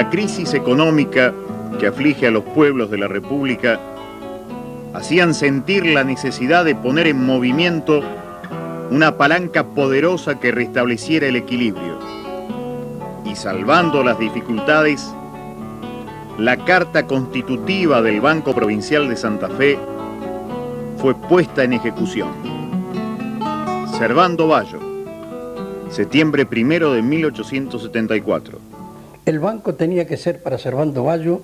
La crisis económica que aflige a los pueblos de la República hacían sentir la necesidad de poner en movimiento una palanca poderosa que restableciera el equilibrio. Y salvando las dificultades, la Carta Constitutiva del Banco Provincial de Santa Fe fue puesta en ejecución. Servando Bayo, septiembre 1 de 1874. El banco tenía que ser para Servando Bayo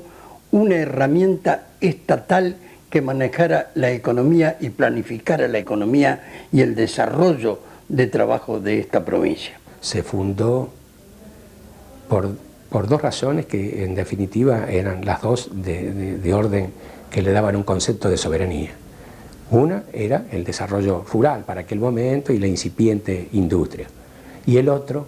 una herramienta estatal que manejara la economía y planificara la economía y el desarrollo de trabajo de esta provincia. Se fundó por dos razones que en definitiva eran las dos de orden que le daban un concepto de soberanía. Una era el desarrollo rural para aquel momento y la incipiente industria. Y el otro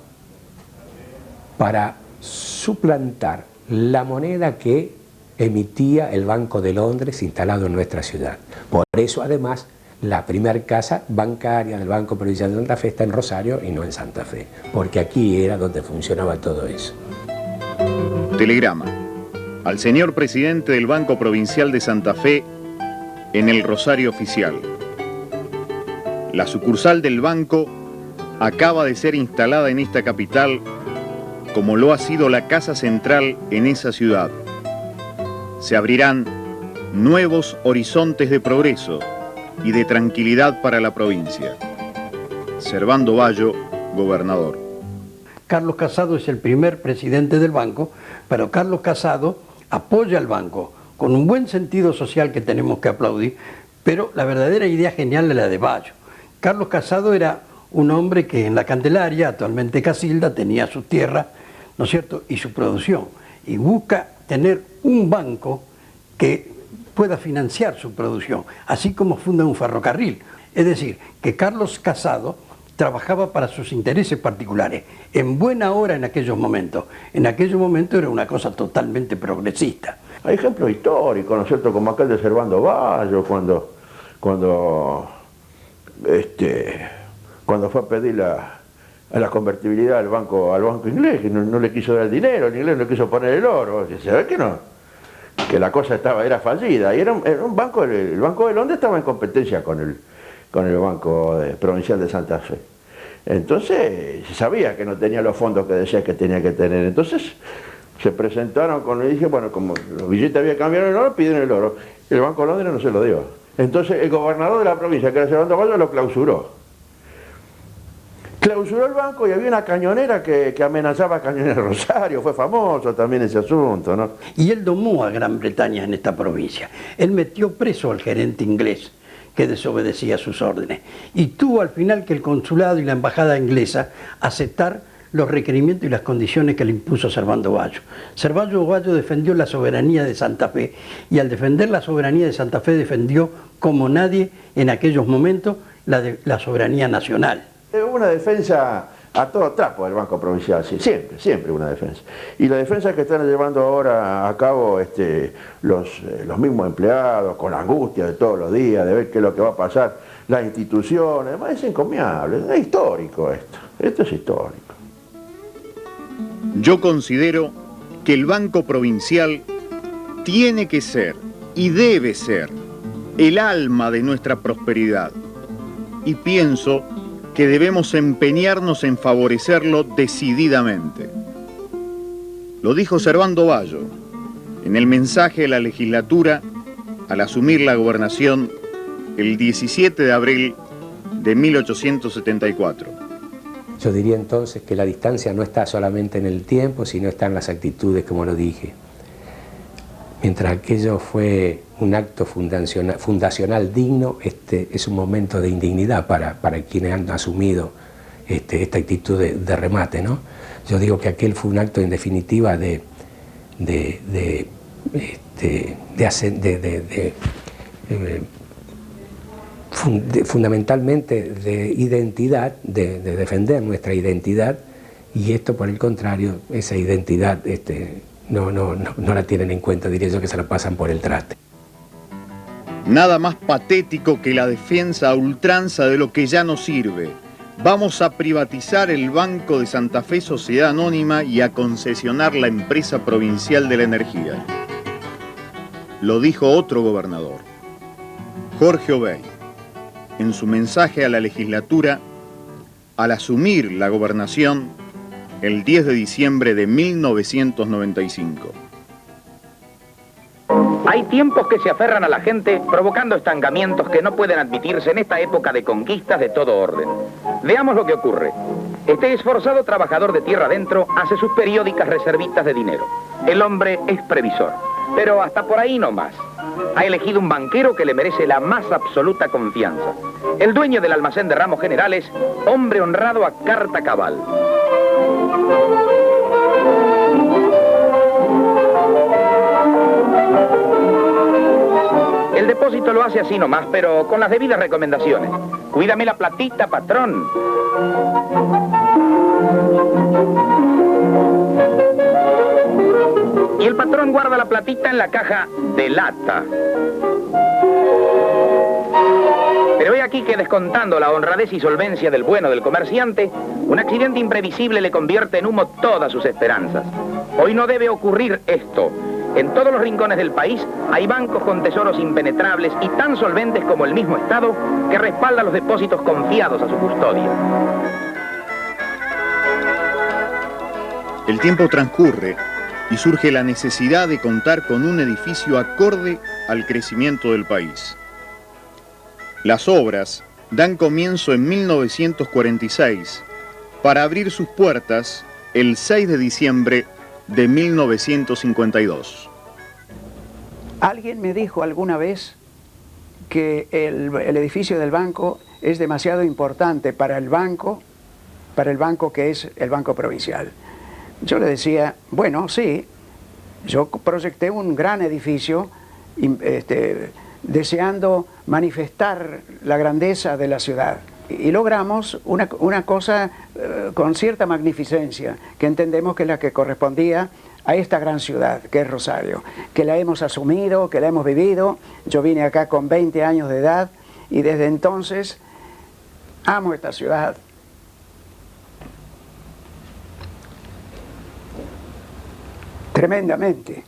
para suplantar la moneda que emitía el Banco de Londres instalado en nuestra ciudad. Por eso, además, la primera casa bancaria del Banco Provincial de Santa Fe está en Rosario y no en Santa Fe, porque aquí era donde funcionaba todo eso. Telegrama al señor presidente del Banco Provincial de Santa Fe en el Rosario Oficial. La sucursal del banco acaba de ser instalada en esta capital, como lo ha sido la casa central en esa ciudad. Se abrirán nuevos horizontes de progreso y de tranquilidad para la provincia. Servando Bayo, gobernador. Carlos Casado es el primer presidente del banco, pero Carlos Casado apoya al banco con un buen sentido social que tenemos que aplaudir, pero la verdadera idea genial es la de Bayo. Carlos Casado era un hombre que en la Candelaria, actualmente Casilda, tenía su tierra, ¿no es cierto?, y su producción, y busca tener un banco que pueda financiar su producción, así como funda un ferrocarril. Es decir, que Carlos Casado trabajaba para sus intereses particulares, en buena hora en aquellos momentos. En aquellos momentos era una cosa totalmente progresista. Hay ejemplos históricos, ¿no es cierto?, como aquel de Servando Bayo, cuando fue a pedir la convertibilidad al banco inglés, que no le quiso dar el dinero, el inglés no quiso poner el oro. Se ve que no, que la cosa era fallida. Y era un banco, el Banco de Londres estaba en competencia con el Banco Provincial de Santa Fe. Entonces se sabía que no tenía los fondos que decía que tenía que tener. Entonces se presentaron y dije, bueno, como los billetes había cambiado el oro, pidieron el oro. El Banco de Londres no se lo dio. Entonces el gobernador de la provincia, que era Servando Bayo, lo clausuró. Clausuró el banco y había una cañonera que amenazaba a Cañonera Rosario, fue famoso también ese asunto, ¿no? Y él domó a Gran Bretaña en esta provincia. Él metió preso al gerente inglés que desobedecía sus órdenes. Y tuvo al final que el consulado y la embajada inglesa aceptar los requerimientos y las condiciones que le impuso Servando Bayo. Servando Bayo defendió la soberanía de Santa Fe y al defender la soberanía de Santa Fe defendió como nadie en aquellos momentos la soberanía nacional. Hubo una defensa a todo trapo del Banco Provincial, sí, siempre una defensa. Y la defensa que están llevando ahora a cabo los mismos empleados, con la angustia de todos los días, de ver qué es lo que va a pasar, las instituciones, es encomiable, es histórico esto es histórico. Yo considero que el Banco Provincial tiene que ser y debe ser el alma de nuestra prosperidad. Y pienso que debemos empeñarnos en favorecerlo decididamente. Lo dijo Servando Bayo en el mensaje de la legislatura al asumir la gobernación el 17 de abril de 1874. Yo diría entonces que la distancia no está solamente en el tiempo, sino está en las actitudes, como lo dije. Mientras aquello fue un acto fundacional digno, este es un momento de indignidad para quienes han asumido esta actitud de remate, ¿no? Yo digo que aquel fue un acto en definitiva fundamentalmente de identidad, de defender nuestra identidad, y esto por el contrario, esa identidad no la tienen en cuenta, diría yo que se la pasan por el traste. Nada más patético que la defensa a ultranza de lo que ya no sirve, Vamos a privatizar el Banco de Santa Fe Sociedad Anónima y a concesionar la empresa provincial de la energía. Lo dijo otro gobernador, Jorge Obey, en su mensaje a la legislatura al asumir la gobernación el 10 de diciembre de 1995. Hay tiempos que se aferran a la gente, provocando estancamientos que no pueden admitirse en esta época de conquistas de todo orden. Veamos lo que ocurre. Este esforzado trabajador de tierra adentro hace sus periódicas reservitas de dinero. El hombre es previsor, pero hasta por ahí no más. Ha elegido un banquero que le merece la más absoluta confianza. El dueño del almacén de ramos generales, hombre honrado a carta cabal. El depósito lo hace así nomás, pero con las debidas recomendaciones. Cuídame la platita, patrón. Y el patrón guarda la platita en la caja de lata. Pero he aquí que, descontando la honradez y solvencia del bueno del comerciante, un accidente imprevisible le convierte en humo todas sus esperanzas. Hoy no debe ocurrir esto. En todos los rincones del país hay bancos con tesoros impenetrables y tan solventes como el mismo Estado, que respalda los depósitos confiados a su custodia. El tiempo transcurre y surge la necesidad de contar con un edificio acorde al crecimiento del país. Las obras dan comienzo en 1946 para abrir sus puertas el 6 de diciembre de 1952. Alguien me dijo alguna vez que el edificio del banco es demasiado importante para el banco que es el Banco Provincial. Yo le decía, bueno, sí, yo proyecté un gran edificio deseando manifestar la grandeza de la ciudad. Y logramos una cosa con cierta magnificencia, que entendemos que es la que correspondía a esta gran ciudad, que es Rosario, que la hemos asumido, que la hemos vivido. Yo vine acá con 20 años de edad y desde entonces amo esta ciudad. Tremendamente.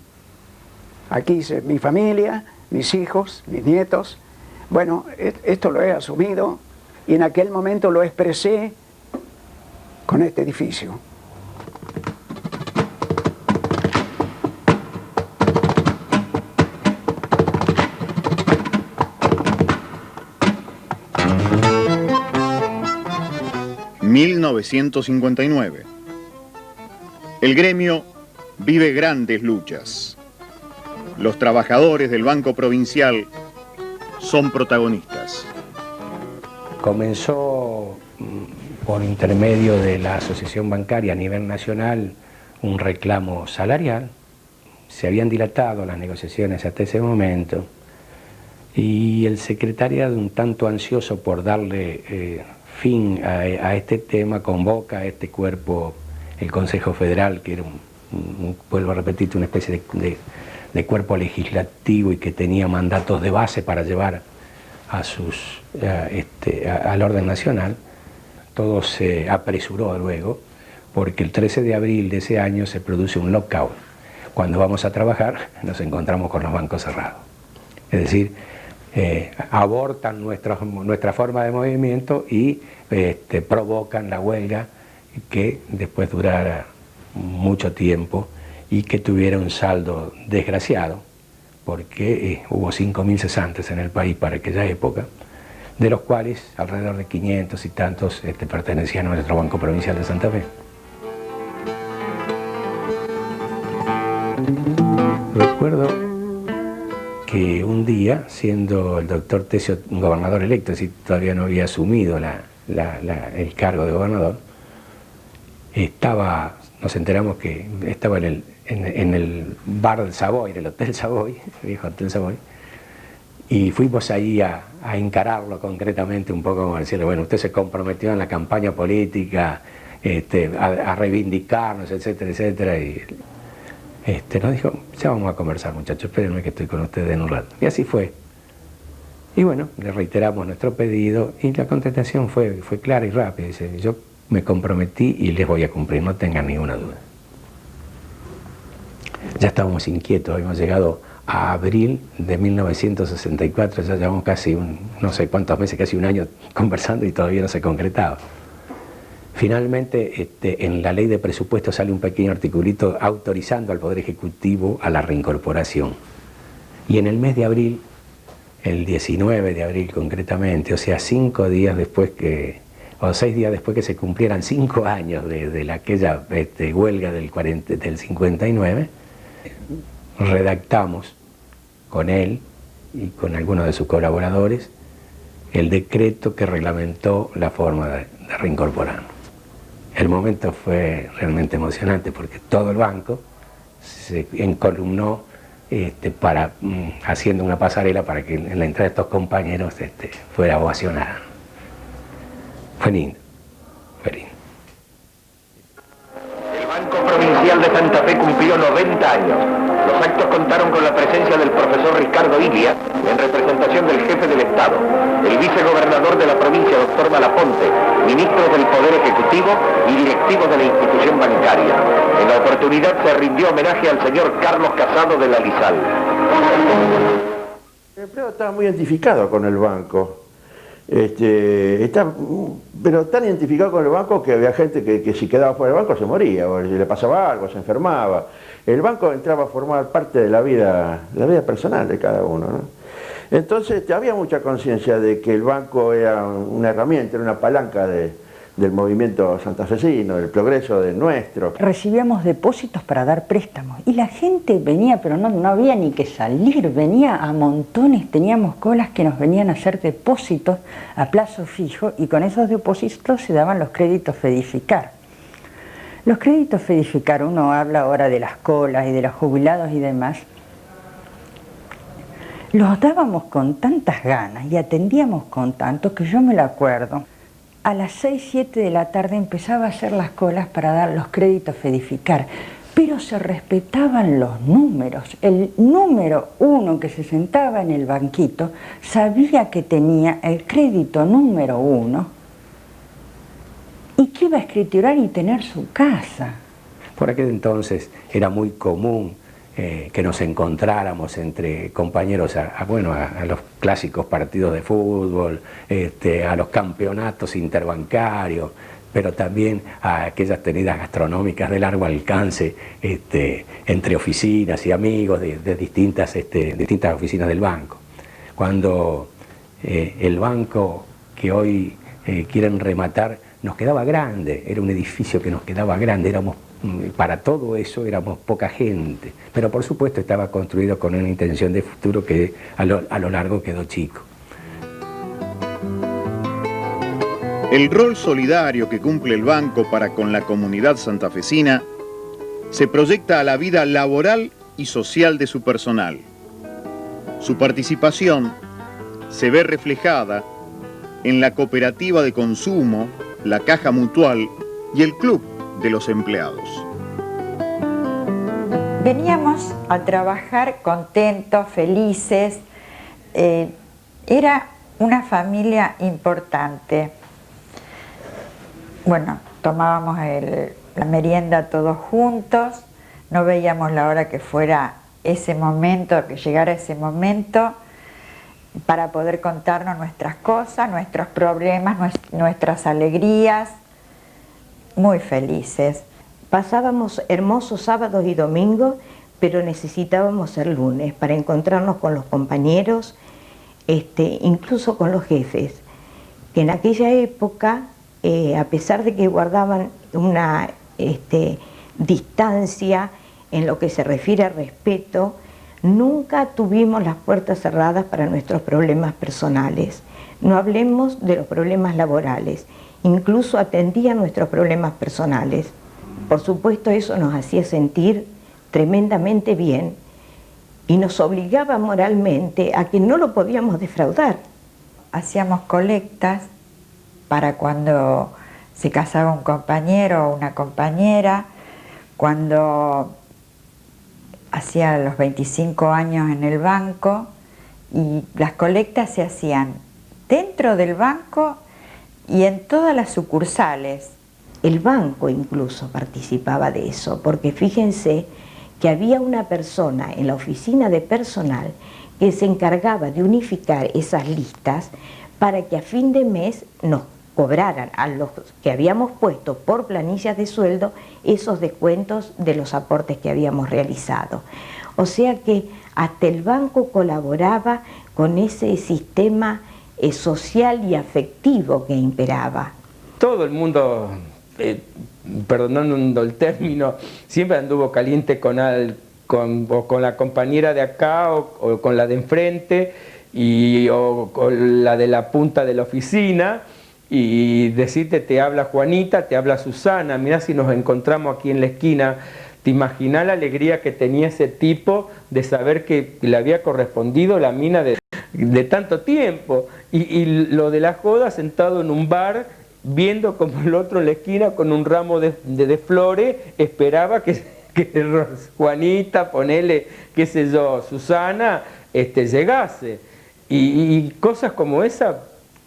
Aquí hice mi familia, mis hijos, mis nietos. Bueno, esto lo he asumido y en aquel momento lo expresé con este edificio. ...1959... El gremio vive grandes luchas. Los trabajadores del Banco Provincial son protagonistas. Comenzó por intermedio de la asociación bancaria a nivel nacional un reclamo salarial. Se habían dilatado las negociaciones hasta ese momento y el secretariado, un tanto ansioso por darle fin a este tema, convoca a este cuerpo, el Consejo Federal, que era vuelvo a repetir, una especie de cuerpo legislativo y que tenía mandatos de base para llevar al orden nacional. Todo se apresuró luego, porque el 13 de abril de ese año se produce un lockout. Cuando vamos a trabajar nos encontramos con los bancos cerrados. Es decir, abortan nuestra forma de movimiento y provocan la huelga que después durara mucho tiempo y que tuviera un saldo desgraciado, porque hubo 5.000 cesantes en el país para aquella época, de los cuales alrededor de 500 y tantos pertenecían a nuestro Banco Provincial de Santa Fe. Recuerdo que un día, siendo el doctor Tesio un gobernador electo, es decir, todavía no había asumido el cargo de gobernador, nos enteramos que estaba en el bar del Savoy, en el Hotel Savoy, el viejo Hotel Savoy, y fuimos ahí a encararlo concretamente un poco, como decirle, bueno, usted se comprometió en la campaña política a reivindicarnos, etcétera, etcétera, y nos dijo, ya vamos a conversar, muchachos, espérenme que estoy con ustedes en un rato. Y así fue. Y bueno, le reiteramos nuestro pedido y la contestación fue clara y rápida. Dice, yo me comprometí y les voy a cumplir, no tengan ninguna duda. Ya estábamos inquietos, habíamos llegado a abril de 1964, ya llevamos casi no sé cuántos meses, casi un año conversando y todavía no se concretaba. Finalmente, en la ley de presupuesto sale un pequeño articulito autorizando al Poder Ejecutivo a la reincorporación. Y en el mes de abril, el 19 de abril concretamente, o sea, 5 días después o 6 días después que se cumplieran 5 años de aquella huelga del 59, redactamos con él y con algunos de sus colaboradores el decreto que reglamentó la forma de reincorporarnos. El momento fue realmente emocionante porque todo el banco se encolumnó haciendo una pasarela para que en la entrada de estos compañeros fuera ovacionada. Fue lindo, fue lindo. El Banco Provincial de Santa Fe cumplió 90 años. Los actos contaron con la presencia del profesor Ricardo Ilia, en representación del jefe del Estado, el vicegobernador de la provincia, doctor Malaponte, ministros del Poder Ejecutivo y directivos de la institución bancaria. En la oportunidad se rindió homenaje al señor Carlos Casado de la Lizal. El empleado estaba muy identificado con el banco. Pero tan identificado con el banco que había gente que si quedaba fuera del banco se moría, o le pasaba algo, se enfermaba. El banco entraba a formar parte de la vida personal de cada uno, ¿no? Entonces había mucha conciencia de que el banco era una herramienta, era una palanca del movimiento santafesino, del progreso del nuestro. Recibíamos depósitos para dar préstamos y la gente venía, pero no había ni que salir, venía a montones, teníamos colas que nos venían a hacer depósitos a plazo fijo y con esos depósitos se daban los créditos Fedificar. Los créditos Fedificar, uno habla ahora de las colas y de los jubilados y demás, los dábamos con tantas ganas y atendíamos con tanto que yo me lo acuerdo. A las 6, 7 de la tarde empezaba a hacer las colas para dar los créditos Fedificar, pero se respetaban los números. El número 1 que se sentaba en el banquito sabía que tenía el crédito número 1 y que iba a escriturar y tener su casa. Por aquel entonces era muy común que nos encontráramos entre compañeros a los clásicos partidos de fútbol, a los campeonatos interbancarios, pero también a aquellas tenidas gastronómicas de largo alcance entre oficinas y amigos de distintas oficinas del banco. Cuando el banco que hoy quieren rematar nos quedaba grande, era un edificio que nos quedaba grande, para todo eso éramos poca gente, pero por supuesto estaba construido con una intención de futuro que a lo largo quedó chico. El rol solidario que cumple el banco para con la comunidad santafesina se proyecta a la vida laboral y social de su personal. Su participación se ve reflejada en la cooperativa de consumo, la caja mutual y el club de los empleados. Veníamos a trabajar contentos, felices. Era una familia importante. Bueno, tomábamos la merienda todos juntos, no veíamos la hora que fuera ese momento, que llegara ese momento, para poder contarnos nuestras cosas, nuestros problemas, nuestras alegrías. Muy felices. Pasábamos hermosos sábados y domingos, pero necesitábamos el lunes para encontrarnos con los compañeros, incluso con los jefes, que en aquella época, a pesar de que guardaban una distancia en lo que se refiere a respeto, nunca tuvimos las puertas cerradas para nuestros problemas personales. No hablemos de los problemas laborales. Incluso atendía nuestros problemas personales. Por supuesto, eso nos hacía sentir tremendamente bien y nos obligaba moralmente a que no lo podíamos defraudar. Hacíamos colectas para cuando se casaba un compañero o una compañera, cuando hacía los 25 años en el banco y las colectas se hacían dentro del banco y en todas las sucursales. El banco incluso participaba de eso, porque fíjense que había una persona en la oficina de personal que se encargaba de unificar esas listas para que a fin de mes nos cobraran a los que habíamos puesto por planillas de sueldo esos descuentos de los aportes que habíamos realizado. O sea que hasta el banco colaboraba con ese sistema social y afectivo que imperaba. Todo el mundo, perdonando el término, siempre anduvo caliente con la compañera de acá o con la de enfrente o con la de la punta de la oficina, y decirte, te habla Juanita, te habla Susana, mirá si nos encontramos aquí en la esquina. ¿Te imaginás la alegría que tenía ese tipo de saber que le había correspondido la mina de tanto tiempo? Y lo de la joda, sentado en un bar, viendo como el otro en la esquina con un ramo de flores, esperaba que Juanita, ponele, qué sé yo, Susana, llegase. Y cosas como esa,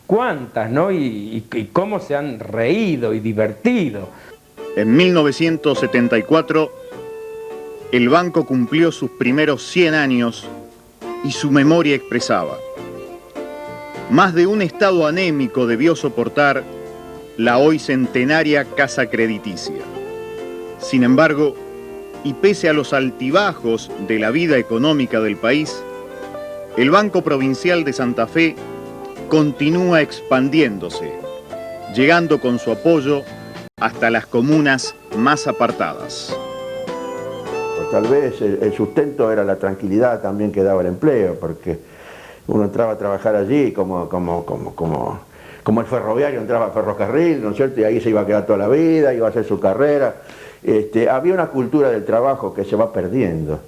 cuántas, ¿no? Y cómo se han reído y divertido. En 1974, el banco cumplió sus primeros 100 años y su memoria expresaba: más de un estado anémico debió soportar la hoy centenaria casa crediticia. Sin embargo, y pese a los altibajos de la vida económica del país, el Banco Provincial de Santa Fe continúa expandiéndose, llegando con su apoyo hasta las comunas más apartadas. Tal vez el sustento era la tranquilidad también que daba el empleo, porque uno entraba a trabajar allí como el ferroviario entraba a ferrocarril, ¿no es cierto? Y ahí se iba a quedar toda la vida, iba a hacer su carrera. Había una cultura del trabajo que se va perdiendo.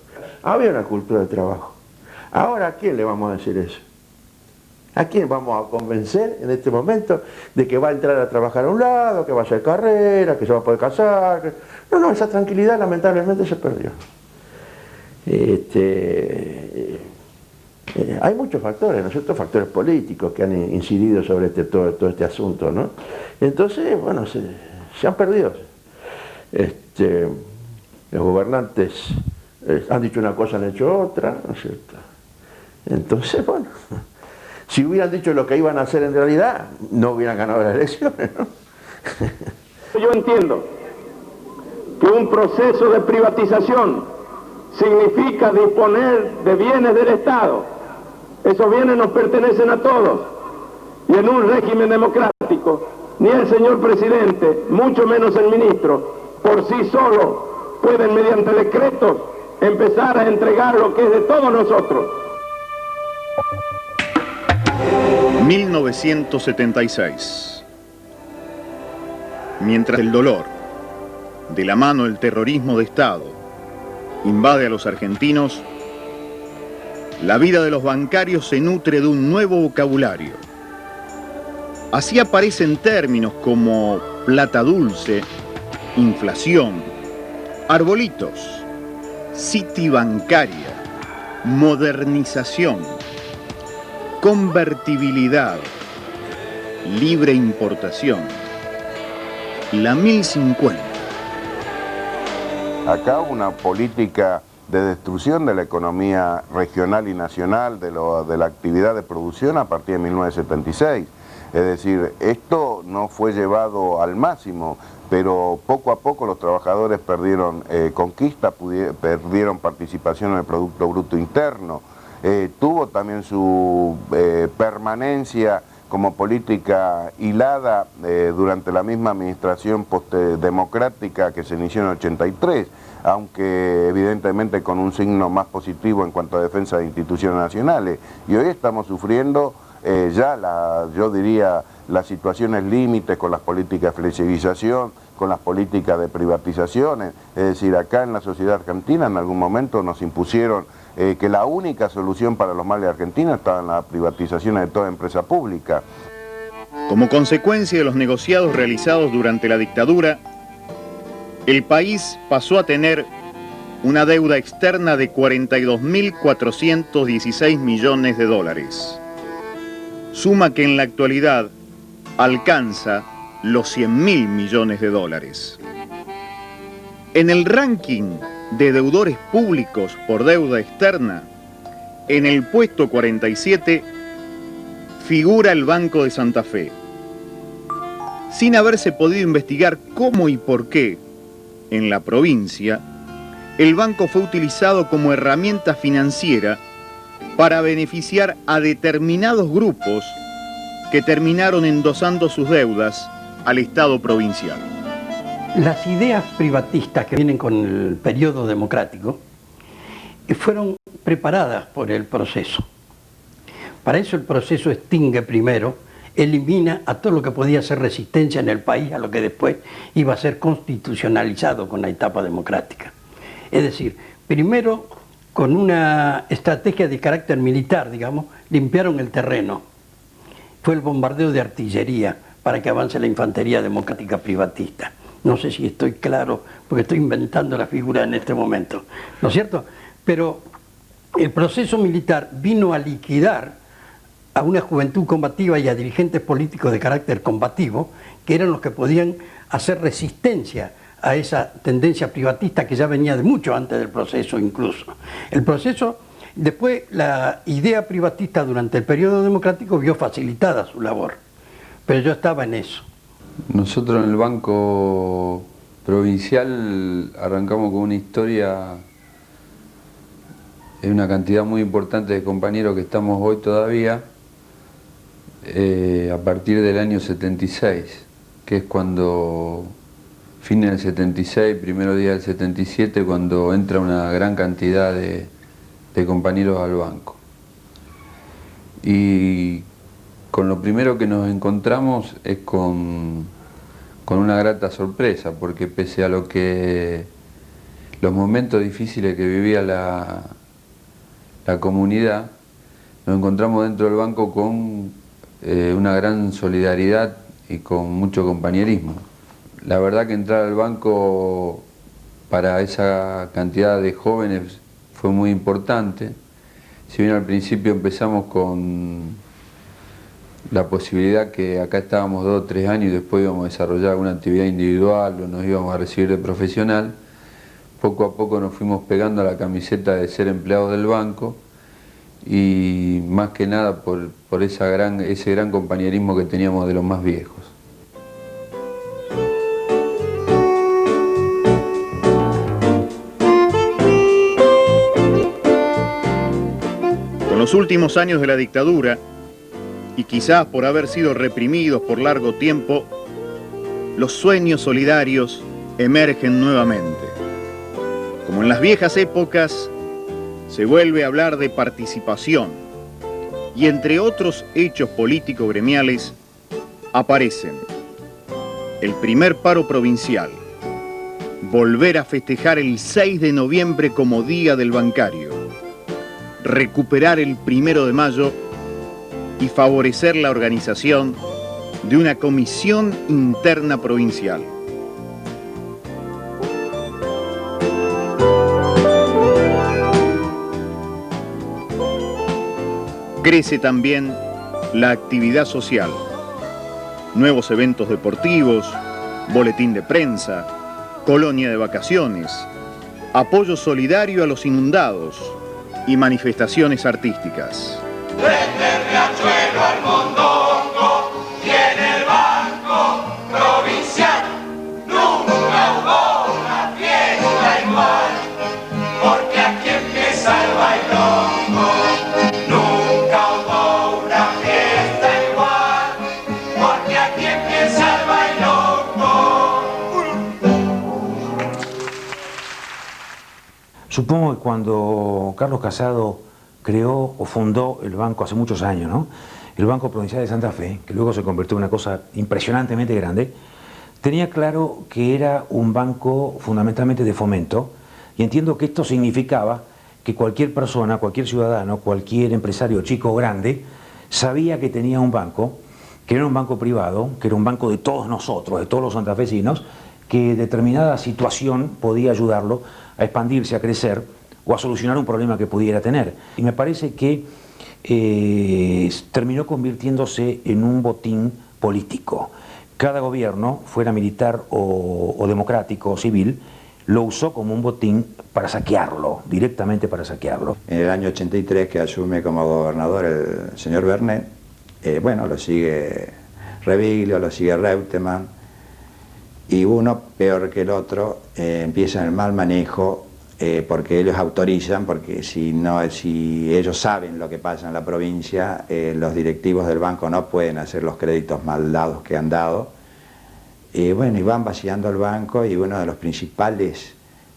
Había una cultura del trabajo. Ahora, ¿a quién le vamos a decir eso? ¿A quién vamos a convencer en este momento de que va a entrar a trabajar a un lado, que va a hacer carrera, que se va a poder casar? No, esa tranquilidad lamentablemente se perdió. Hay muchos factores, ¿no es cierto? Factores políticos que han incidido sobre todo este asunto, ¿no? Entonces, bueno, se han perdido. Los gobernantes han dicho una cosa, han hecho otra, ¿no es cierto? Entonces, bueno, si hubieran dicho lo que iban a hacer en realidad, no hubieran ganado las elecciones, ¿no? Yo entiendo que un proceso de privatización significa disponer de bienes del Estado. Esos bienes nos pertenecen a todos. Y en un régimen democrático, ni el señor presidente, mucho menos el ministro, por sí solo pueden mediante decretos empezar a entregar lo que es de todos nosotros. 1976. Mientras el dolor, de la mano del terrorismo de Estado, invade a los argentinos, la vida de los bancarios se nutre de un nuevo vocabulario. Así aparecen términos como plata dulce, inflación, arbolitos, citibancaria, modernización, convertibilidad, libre importación, la 1050. Acá una política de destrucción de la economía regional y nacional, de la actividad de producción a partir de 1976. Es decir, esto no fue llevado al máximo, pero poco a poco los trabajadores perdieron conquista, perdieron participación en el Producto Bruto Interno, tuvo también su permanencia como política hilada durante la misma administración democrática que se inició en el 83, aunque evidentemente con un signo más positivo en cuanto a defensa de instituciones nacionales. Y hoy estamos sufriendo yo diría, las situaciones límites con las políticas de flexibilización, con las políticas de privatizaciones. Es decir, acá en la sociedad argentina en algún momento nos impusieron que la única solución para los males argentinos estaba en la privatización de toda empresa pública. Como consecuencia de los negociados realizados durante la dictadura, el país pasó a tener una deuda externa de 42.416 millones de dólares. Suma que en la actualidad alcanza los 100.000 millones de dólares. En el ranking de deudores públicos por deuda externa, en el puesto 47 figura el Banco de Santa Fe. Sin haberse podido investigar cómo y por qué, en la provincia, el banco fue utilizado como herramienta financiera para beneficiar a determinados grupos que terminaron endosando sus deudas al Estado provincial. Las ideas privatistas que vienen con el periodo democrático fueron preparadas por el proceso. Para eso el proceso extingue primero, elimina a todo lo que podía ser resistencia en el país, a lo que después iba a ser constitucionalizado con la etapa democrática. Es decir, primero con una estrategia de carácter militar, digamos, limpiaron el terreno. Fue el bombardeo de artillería para que avance la infantería democrática privatista. No sé si estoy claro, porque estoy inventando la figura en este momento, ¿no es cierto? Pero el proceso militar vino a liquidar a una juventud combativa y a dirigentes políticos de carácter combativo, que eran los que podían hacer resistencia a esa tendencia privatista que ya venía de mucho antes del proceso incluso. El proceso, después la idea privatista durante el periodo democrático vio facilitada su labor, pero yo estaba en eso. Nosotros en el Banco Provincial arrancamos con una historia de una cantidad muy importante de compañeros que estamos hoy todavía, a partir del año 76, que es cuando, fin del 76, primero día del 77, cuando entra una gran cantidad de compañeros al banco. Y con lo primero que nos encontramos es con una grata sorpresa, porque pese a lo que los momentos difíciles que vivía la comunidad, nos encontramos dentro del banco con una gran solidaridad y con mucho compañerismo. La verdad que entrar al banco para esa cantidad de jóvenes fue muy importante. Si bien al principio empezamos con la posibilidad que acá estábamos 2 o 3 años y después íbamos a desarrollar alguna actividad individual o nos íbamos a recibir de profesional, poco a poco nos fuimos pegando a la camiseta de ser empleados del banco, y más que nada por ese gran compañerismo que teníamos de los más viejos. Con los últimos años de la dictadura, y quizás por haber sido reprimidos por largo tiempo, los sueños solidarios emergen nuevamente. Como en las viejas épocas, se vuelve a hablar de participación, y entre otros hechos políticos gremiales aparecen el primer paro provincial, volver a festejar el 6 de noviembre como Día del Bancario, recuperar el 1 de mayo y favorecer la organización de una comisión interna provincial. Crece también la actividad social, nuevos eventos deportivos, boletín de prensa, colonia de vacaciones, apoyo solidario a los inundados y manifestaciones artísticas. Desde el Riachuelo al Mondongo y en el Banco Provincial nunca hubo una fiesta igual, porque aquí empieza el bailongo. Nunca hubo una fiesta igual, porque aquí empieza el bailongo. Supongo que cuando Carlos Casado creó o fundó el banco hace muchos años, ¿no? El Banco Provincial de Santa Fe, que luego se convirtió en una cosa impresionantemente grande, tenía claro que era un banco fundamentalmente de fomento, y entiendo que esto significaba que cualquier persona, cualquier ciudadano, cualquier empresario chico o grande, sabía que tenía un banco, que era un banco privado, que era un banco de todos nosotros, de todos los santafesinos, que en determinada situación podía ayudarlo a expandirse, a crecer o a solucionar un problema que pudiera tener. Y me parece que terminó convirtiéndose en un botín político. Cada gobierno, fuera militar o democrático o civil, lo usó como un botín para saquearlo, directamente para saquearlo. En el año 83, que asume como gobernador el señor Bernet, bueno, lo sigue Reviglio, lo sigue Reutemann, y uno, peor que el otro, empieza el mal manejo, porque ellos autorizan, porque si ellos saben lo que pasa en la provincia, los directivos del banco no pueden hacer los créditos mal dados que han dado. Bueno, y van vaciando el banco, y uno de los principales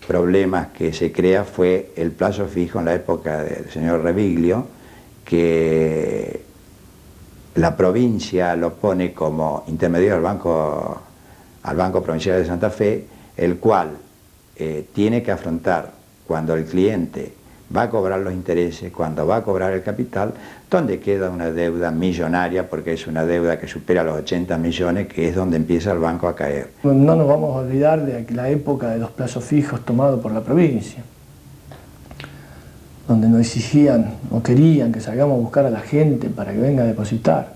problemas que se crea fue el plazo fijo en la época del señor Reviglio, que la provincia lo pone como intermediario al Banco Provincial de Santa Fe, el cual tiene que afrontar cuando el cliente va a cobrar los intereses, cuando va a cobrar el capital, donde queda una deuda millonaria, porque es una deuda que supera los 80 millones, que es donde empieza el banco a caer. No nos vamos a olvidar de la época de los plazos fijos tomados por la provincia, donde nos exigían o querían que salgamos a buscar a la gente para que venga a depositar,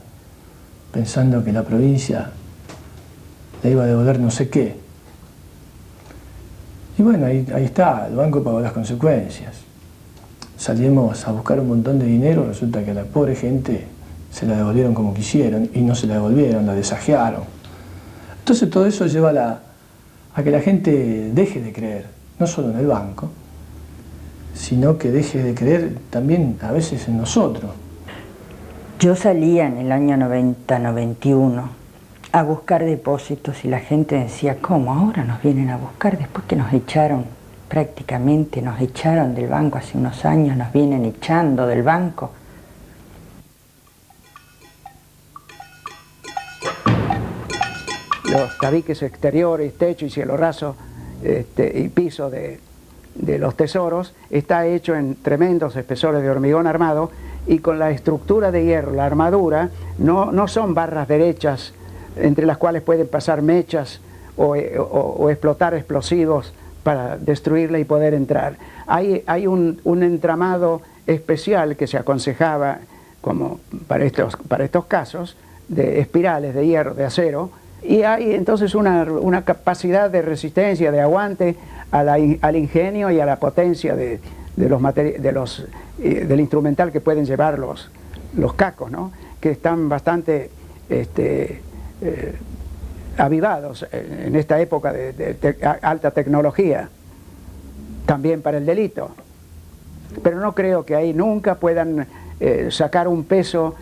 pensando que la provincia le iba a devolver no sé qué. Y bueno, ahí está, el banco pagó las consecuencias. Salimos a buscar un montón de dinero, resulta que a la pobre gente se la devolvieron como quisieron, y no se la devolvieron, la desajearon. Entonces todo eso lleva a que la gente deje de creer, no solo en el banco, sino que deje de creer también a veces en nosotros. Yo salía en el año 90-91 a buscar depósitos y la gente decía, ¿cómo ahora nos vienen a buscar después que nos echaron? Prácticamente nos echaron del banco hace unos años, nos vienen echando del banco. Los tabiques exteriores, techo y cielo raso y piso de los tesoros está hecho en tremendos espesores de hormigón armado, y con la estructura de hierro, la armadura, no son barras derechas entre las cuales pueden pasar mechas o explotar explosivos para destruirla y poder entrar. Hay un entramado especial que se aconsejaba, como para estos casos, de espirales de hierro, de acero, y hay entonces una capacidad de resistencia, de aguante al ingenio y a la potencia del instrumental que pueden llevar los cacos, ¿no? Que están bastante avivados en esta época de alta tecnología, también para el delito. Pero no creo que ahí nunca puedan sacar un peso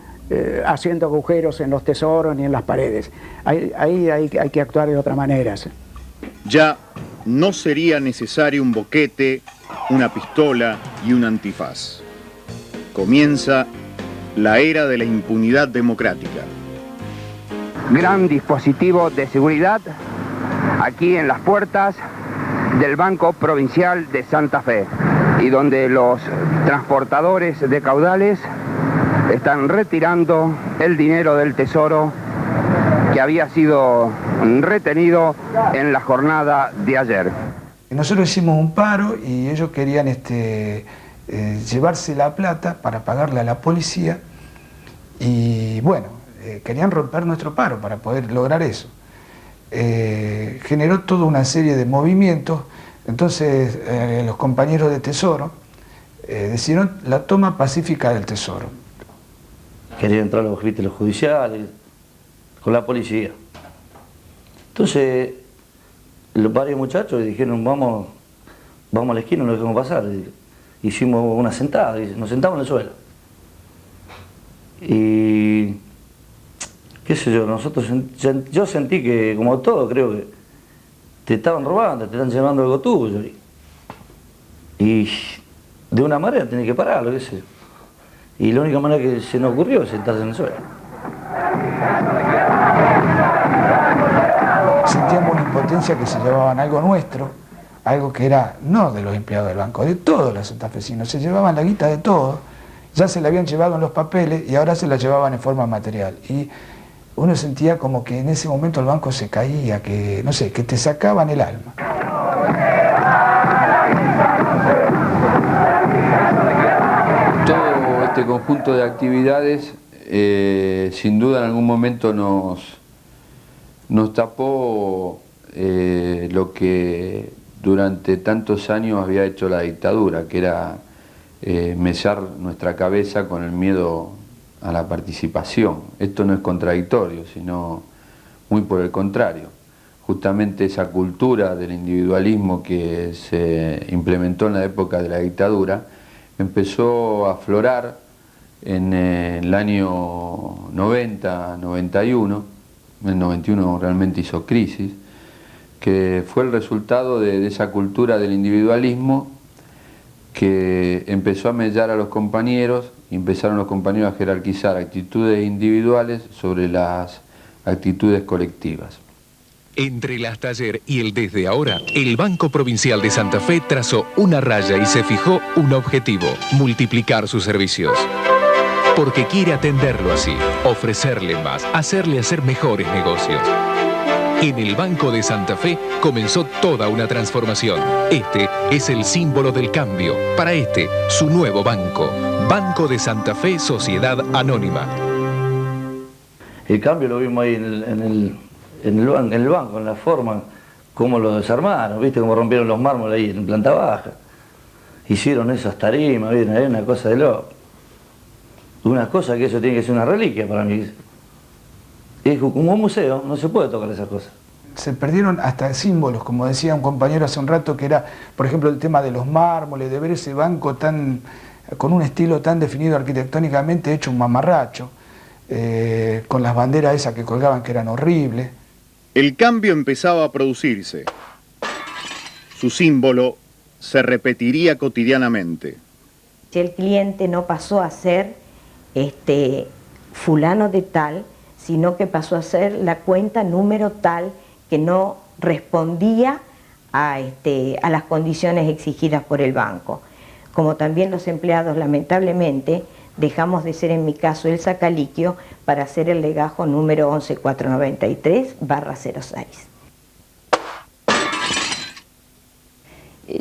haciendo agujeros en los tesoros ni en las paredes. Ahí hay que actuar de otra manera. Ya no sería necesario un boquete, una pistola y un antifaz. Comienza la era de la impunidad democrática. Gran dispositivo de seguridad aquí en las puertas del Banco Provincial de Santa Fe, y donde los transportadores de caudales están retirando el dinero del tesoro que había sido retenido en la jornada de ayer. Nosotros hicimos un paro y ellos querían llevarse la plata para pagarle a la policía, y bueno, querían romper nuestro paro para poder lograr eso. Generó toda una serie de movimientos. Entonces los compañeros de Tesoro decidieron la toma pacífica del Tesoro. Querían entrar los judiciales con la policía. Entonces varios muchachos dijeron, vamos a la esquina, no dejemos pasar. Hicimos una sentada, nos sentamos en el suelo. Y qué sé yo, yo sentí que, como todo, creo que te estaban robando, te están llevando algo tuyo. Y de una manera tenés que pararlo, qué sé yo. Y la única manera que se nos ocurrió es sentarse en el suelo. Sentíamos una impotencia que se llevaban algo nuestro, algo que era no de los empleados del banco, de todos los santafesinos. Se llevaban la guita de todos, ya se la habían llevado en los papeles y ahora se la llevaban en forma material. Y uno sentía como que en ese momento el banco se caía, que no sé, que te sacaban el alma. este conjunto de actividades sin duda en algún momento nos tapó lo que durante tantos años había hecho la dictadura, que era mesar nuestra cabeza con el miedo a la participación. Esto no es contradictorio, sino muy por el contrario. Justamente esa cultura del individualismo que se implementó en la época de la dictadura empezó a aflorar en el año 90, 91, en el 91 realmente hizo crisis, que fue el resultado de esa cultura del individualismo que empezó a mellar a los compañeros, y empezaron los compañeros a jerarquizar actitudes individuales sobre las actitudes colectivas. Entre el hasta ayer y el desde ahora, el Banco Provincial de Santa Fe trazó una raya y se fijó un objetivo: multiplicar sus servicios. Porque quiere atenderlo así, ofrecerle más, hacerle hacer mejores negocios. En el Banco de Santa Fe comenzó toda una transformación. Este es el símbolo del cambio. Para este, su nuevo banco. Banco de Santa Fe, Sociedad Anónima. El cambio lo vimos ahí en el banco, en la forma, cómo lo desarmaron, ¿viste? Cómo rompieron los mármoles ahí en planta baja. Hicieron esas tarimas, ¿viste? Era una cosa de loco. Una cosa que eso tiene que ser una reliquia para mí. Es como un museo, no se puede tocar esas cosas. Se perdieron hasta símbolos, como decía un compañero hace un rato, que era, por ejemplo, el tema de los mármoles, de ver ese banco con un estilo tan definido arquitectónicamente, hecho un mamarracho, con las banderas esas que colgaban que eran horribles. El cambio empezaba a producirse. Su símbolo se repetiría cotidianamente. Si el cliente no pasó a ser fulano de tal, sino que pasó a ser la cuenta número tal que no respondía a las condiciones exigidas por el banco. Como también los empleados, lamentablemente, dejamos de ser, en mi caso, el sacaliquio para hacer el legajo número 11493/06.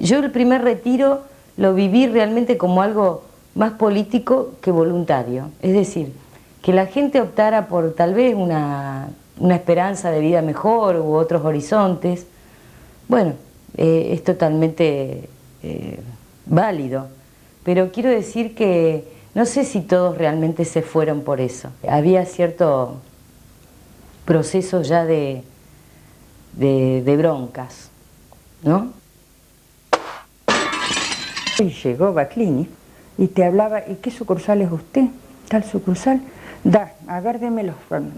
Yo el primer retiro lo viví realmente como algo más político que voluntario. Es decir, que la gente optara por tal vez una esperanza de vida mejor u otros horizontes. Bueno, es totalmente válido, pero quiero decir que no sé si todos realmente se fueron por eso. Había cierto proceso ya de broncas, ¿no? Y llegó Baclini y te hablaba, ¿y qué sucursal es usted? Tal sucursal. A ver, démelo,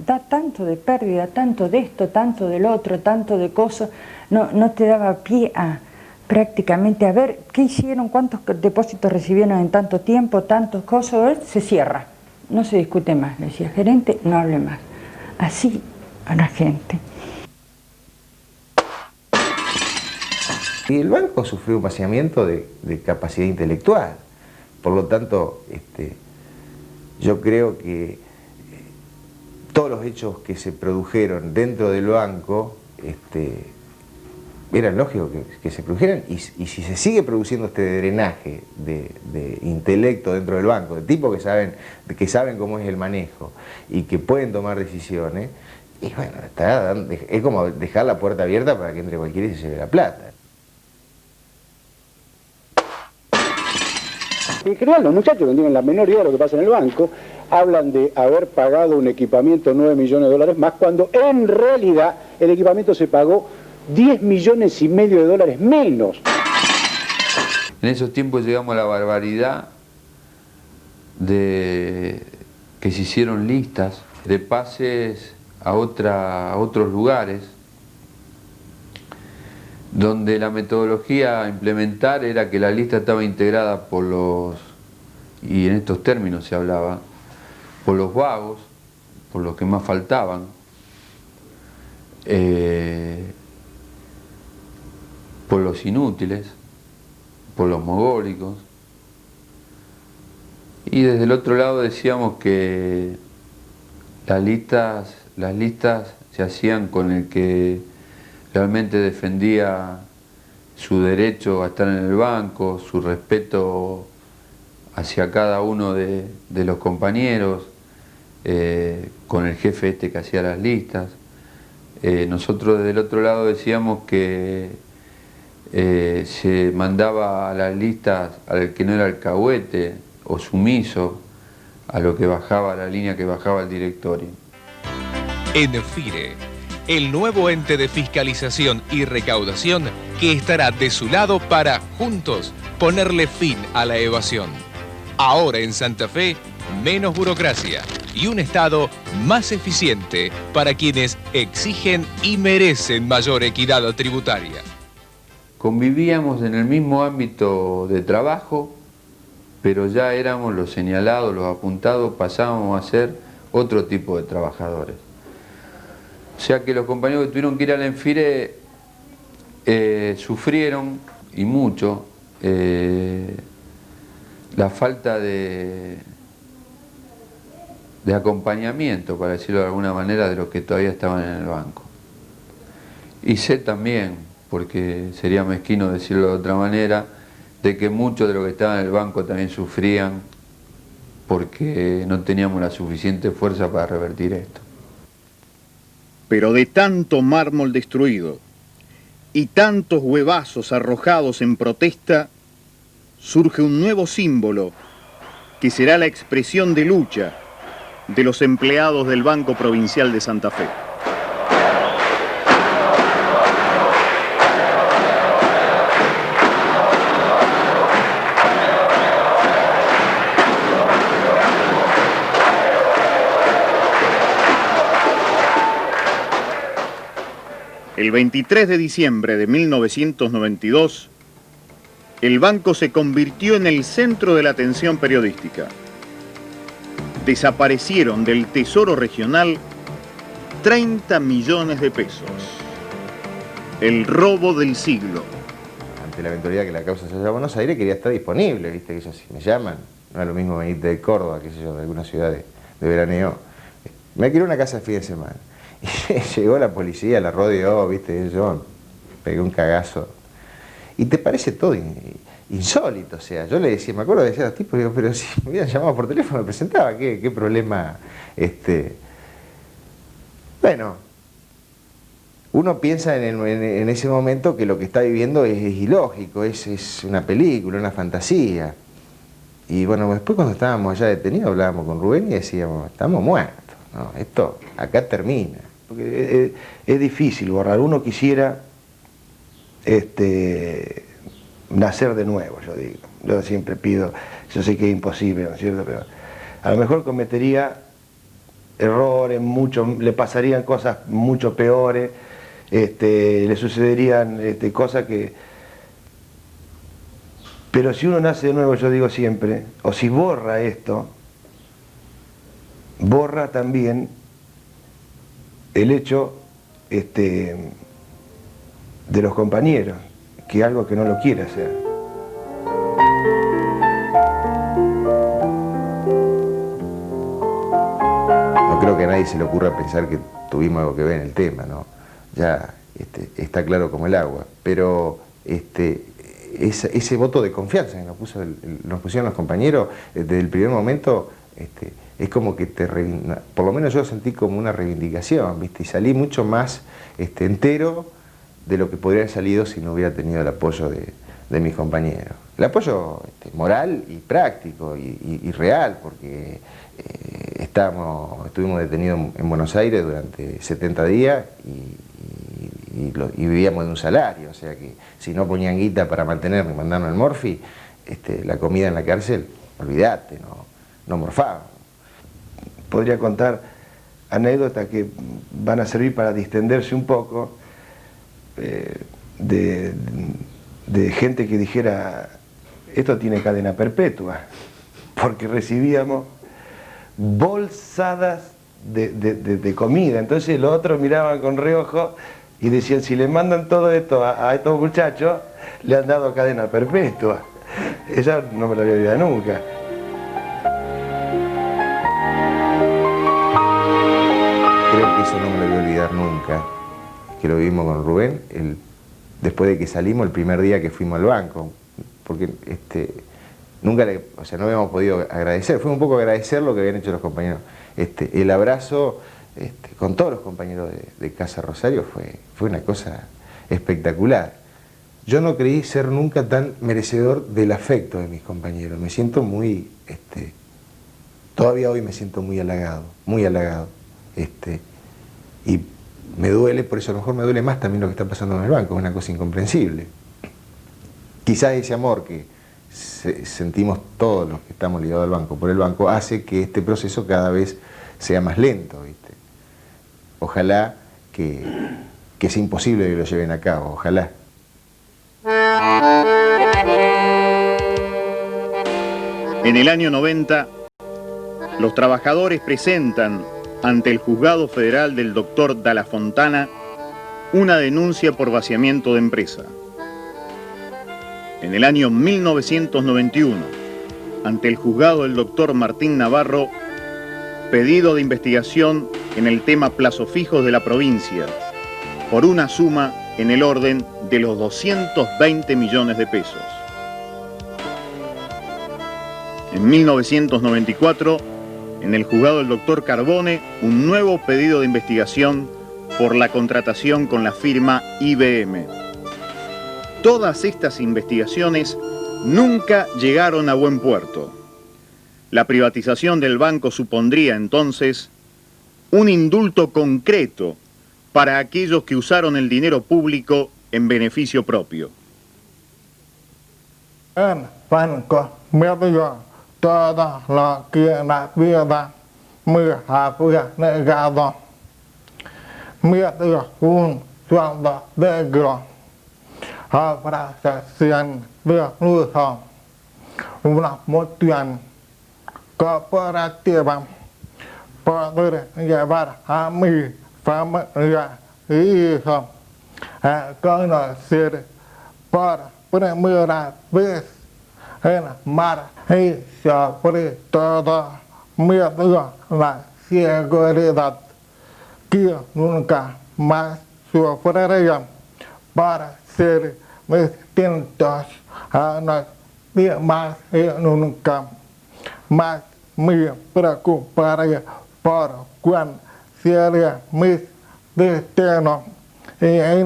da tanto de pérdida, tanto de esto, tanto del otro, tanto de cosas. No te daba pie a prácticamente a ver qué hicieron, cuántos depósitos recibieron en tanto tiempo, tantas cosas. A ver, se cierra, no se discute más. Le decía, gerente, no hable más. Así a la gente. Y el banco sufrió un vaciamiento de capacidad intelectual. Por lo tanto, yo creo que todos los hechos que se produjeron dentro del banco eran lógicos que se produjeran, y si se sigue produciendo este drenaje de intelecto dentro del banco, de tipos que saben cómo es el manejo y que pueden tomar decisiones, y bueno, es como dejar la puerta abierta para que entre cualquiera y se lleve la plata. En general, los muchachos que no tienen la menor idea de lo que pasa en el banco hablan de haber pagado un equipamiento 9 millones de dólares más, cuando en realidad el equipamiento se pagó 10 millones y medio de dólares menos. En esos tiempos llegamos a la barbaridad de que se hicieron listas de pases a otros lugares, donde la metodología a implementar era que la lista estaba integrada por los, y en estos términos se hablaba, por los vagos, por los que más faltaban, por los inútiles, por los mogólicos, y desde el otro lado decíamos que las listas se hacían con el que realmente defendía su derecho a estar en el banco, su respeto hacia cada uno de los compañeros, con el jefe este que hacía las listas. Nosotros desde el otro lado decíamos que se mandaba a las listas al que no era alcahuete o sumiso a lo que bajaba, la línea que bajaba el directorio. ENFIRE, el nuevo ente de fiscalización y recaudación que estará de su lado para, juntos, ponerle fin a la evasión. Ahora en Santa Fe, menos burocracia y un Estado más eficiente para quienes exigen y merecen mayor equidad tributaria. Convivíamos en el mismo ámbito de trabajo, pero ya éramos los señalados, los apuntados, pasábamos a ser otro tipo de trabajadores. O sea que los compañeros que tuvieron que ir al ENFIRE sufrieron, y mucho, la falta de acompañamiento, para decirlo de alguna manera, de los que todavía estaban en el banco. Y sé también, porque sería mezquino decirlo de otra manera, de que muchos de los que estaban en el banco también sufrían porque no teníamos la suficiente fuerza para revertir esto. Pero de tanto mármol destruido y tantos huevazos arrojados en protesta, surge un nuevo símbolo que será la expresión de lucha de los empleados del Banco Provincial de Santa Fe. El 23 de diciembre de 1992, el banco se convirtió en el centro de la atención periodística. Desaparecieron del Tesoro Regional 30 millones de pesos. El robo del siglo. Ante la eventualidad que la causa se haya a Buenos Aires, quería estar disponible, viste, que ellos si me llaman, no es lo mismo venirte de Córdoba, qué sé yo, de alguna ciudad de veraneo. Me alquilé una casa el fin de semana. Y llegó la policía, la rodeó, viste, yo pegué un cagazo. Y te parece todo insólito, o sea, yo le decía, me acuerdo de decir a los tipos, digo, pero si me hubieran llamado por teléfono me presentaba, ¿qué problema? Bueno, uno piensa en ese momento que lo que está viviendo es ilógico, es una película, una fantasía. Y bueno, después cuando estábamos allá detenidos hablábamos con Rubén y decíamos, estamos muertos, ¿no? Esto acá termina. Porque es difícil borrar, uno quisiera nacer de nuevo, yo digo. Yo siempre pido, yo sé que es imposible, ¿no es cierto? Pero a lo mejor cometería errores, le pasarían cosas mucho peores, le sucederían cosas que... Pero si uno nace de nuevo, yo digo siempre, o si borra esto, borra también el hecho de los compañeros, que es algo que no lo quiere hacer. No creo que a nadie se le ocurra pensar que tuvimos algo que ver en el tema, ¿no? Ya está claro como el agua, pero ese voto de confianza que nos pusieron los compañeros desde el primer momento, es como que por lo menos yo sentí como una reivindicación, ¿viste? Y salí mucho más entero de lo que podría haber salido si no hubiera tenido el apoyo de mis compañeros. El apoyo moral y práctico y real, porque estuvimos detenidos en Buenos Aires durante 70 días y vivíamos de un salario, o sea que si no ponían guita para mantenerme y mandarme al Morfi, la comida en la cárcel, olvídate, no morfaba. Podría contar anécdotas que van a servir para distenderse un poco de gente que dijera, esto tiene cadena perpetua, porque recibíamos bolsadas de comida, entonces los otros miraban con reojo y decían, si le mandan todo esto a estos muchachos, le han dado cadena perpetua. Ella no me lo había olvidado nunca. Creo que eso no me lo voy a olvidar nunca, que lo vivimos con Rubén, después de que salimos el primer día que fuimos al banco, porque nunca no habíamos podido agradecer. Fue un poco agradecer lo que habían hecho los compañeros. El abrazo con todos los compañeros de Casa Rosario fue una cosa espectacular. Yo no creí ser nunca tan merecedor del afecto de mis compañeros. Me siento muy, todavía hoy me siento muy halagado, muy halagado. Y me duele, por eso a lo mejor me duele más también lo que está pasando en el banco, es una cosa incomprensible. Quizás ese amor que sentimos todos los que estamos ligados al banco, por el banco, hace que este proceso cada vez sea más lento, ¿viste? Ojalá que sea imposible que lo lleven a cabo, ojalá. En el año 90, los trabajadores presentan ante el Juzgado Federal del Dr. Dalla Fontana una denuncia por vaciamiento de empresa. En el año 1991, ante el Juzgado del Dr. Martín Navarro, pedido de investigación en el tema plazos fijos de la provincia, por una suma en el orden de los 220 millones de pesos. En 1994, en el juzgado del doctor Carbone, un nuevo pedido de investigación por la contratación con la firma IBM. Todas estas investigaciones nunca llegaron a buen puerto. La privatización del banco supondría entonces un indulto concreto para aquellos que usaron el dinero público en beneficio propio. El banco me dio todo lo que la vida me había negado. Me dio un sueldo digno, abrazación de lujo, una moción cooperativa, poder llevar a mi familia y hijos a conocer por primera vez el mar y sobre todo me dio la seguridad que nunca más sufriría para ser distintos a los demás y nunca más me preocuparía por cuán sería mi destino y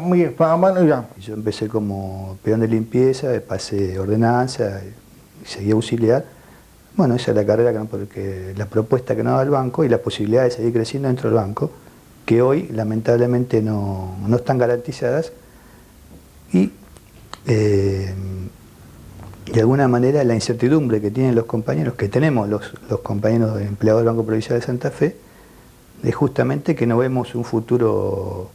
mi familia. Yo empecé como peón de limpieza, pasé ordenanza y seguí auxiliar. Bueno, esa es la carrera, porque la propuesta que nos da el banco y la posibilidad de seguir creciendo dentro del banco, que hoy lamentablemente no están garantizadas, y de alguna manera la incertidumbre que tienen los compañeros, que tenemos los compañeros empleados del Banco Provincial de Santa Fe, es justamente que no vemos un futuro